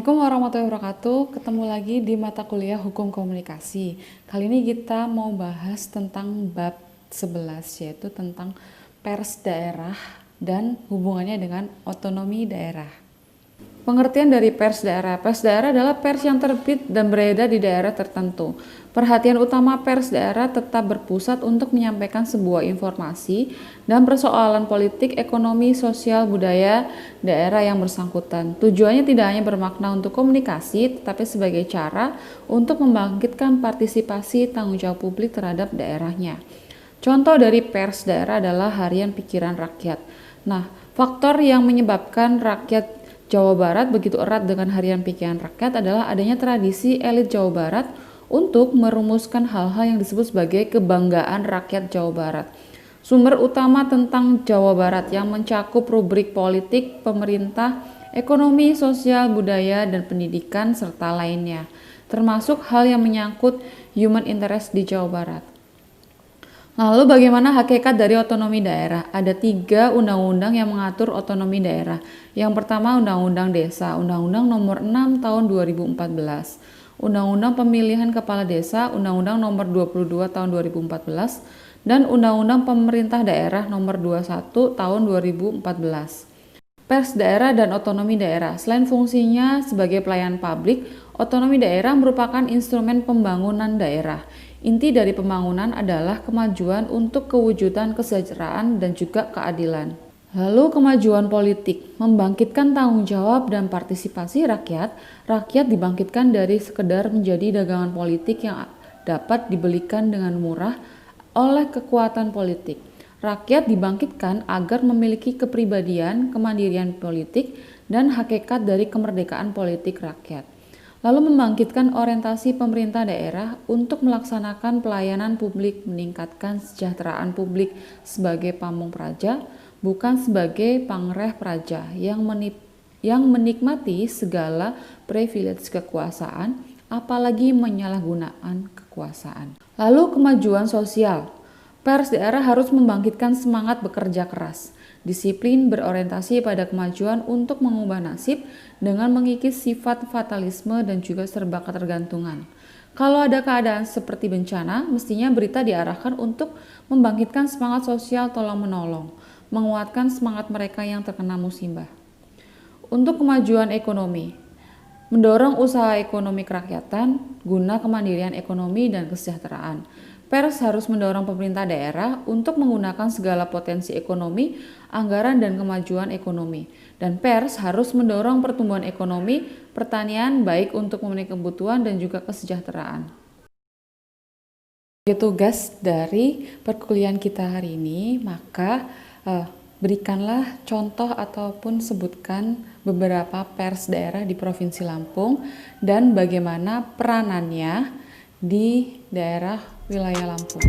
Assalamualaikum warahmatullahi wabarakatuh. Ketemu lagi di mata kuliah Hukum Komunikasi. Kali ini kita mau bahas tentang bab 11, yaitu tentang pers daerah dan hubungannya dengan otonomi daerah. Pengertian dari pers daerah. Pers daerah adalah pers yang terbit dan beredar di daerah tertentu. Perhatian utama pers daerah tetap berpusat untuk menyampaikan sebuah informasi dan persoalan politik, ekonomi, sosial, budaya daerah yang bersangkutan. Tujuannya tidak hanya bermakna untuk komunikasi, tetapi sebagai cara untuk membangkitkan partisipasi tanggung jawab publik terhadap daerahnya. Contoh dari pers daerah adalah Harian Pikiran Rakyat. Nah, faktor yang menyebabkan rakyat Jawa Barat begitu erat dengan Harian Pikiran Rakyat adalah adanya tradisi elit Jawa Barat untuk merumuskan hal-hal yang disebut sebagai kebanggaan rakyat Jawa Barat. Sumber utama tentang Jawa Barat yang mencakup rubrik politik, pemerintah, ekonomi, sosial, budaya, dan pendidikan, serta lainnya, termasuk hal yang menyangkut human interest di Jawa Barat. Lalu bagaimana hakikat dari otonomi daerah? Ada 3 undang-undang yang mengatur otonomi daerah. Yang pertama Undang-Undang Desa, Undang-Undang Nomor 6 Tahun 2014. Undang-Undang Pemilihan Kepala Desa, Undang-Undang Nomor 22 Tahun 2014. Dan Undang-Undang Pemerintah Daerah Nomor 21 Tahun 2014. Pers daerah dan otonomi daerah. Selain fungsinya sebagai pelayan publik, otonomi daerah merupakan instrumen pembangunan daerah. Inti dari pembangunan adalah kemajuan untuk kewujudan kesejahteraan dan juga keadilan. Lalu kemajuan politik, membangkitkan tanggung jawab dan partisipasi rakyat. Rakyat dibangkitkan dari sekedar menjadi dagangan politik yang dapat dibelikan dengan murah oleh kekuatan politik. Rakyat dibangkitkan agar memiliki kepribadian, kemandirian politik, dan hakikat dari kemerdekaan politik rakyat. Lalu membangkitkan orientasi pemerintah daerah untuk melaksanakan pelayanan publik, meningkatkan kesejahteraan publik sebagai pamong praja, bukan sebagai pangreh praja yang menikmati segala privilege kekuasaan, apalagi menyalahgunakan kekuasaan. Lalu kemajuan sosial. Pers daerah harus membangkitkan semangat bekerja keras, disiplin berorientasi pada kemajuan untuk mengubah nasib dengan mengikis sifat fatalisme dan juga serba ketergantungan. Kalau ada keadaan seperti bencana, mestinya berita diarahkan untuk membangkitkan semangat sosial tolong-menolong, menguatkan semangat mereka yang terkena musibah. Untuk kemajuan ekonomi, mendorong usaha ekonomi kerakyatan guna kemandirian ekonomi dan kesejahteraan. Pers harus mendorong pemerintah daerah untuk menggunakan segala potensi ekonomi, anggaran, dan kemajuan ekonomi. Dan pers harus mendorong pertumbuhan ekonomi, pertanian, baik untuk memenuhi kebutuhan dan juga kesejahteraan. Sebagai tugas dari perkuliahan kita hari ini, maka berikanlah contoh ataupun sebutkan beberapa pers daerah di Provinsi Lampung dan bagaimana peranannya di daerah wilayah Lampung.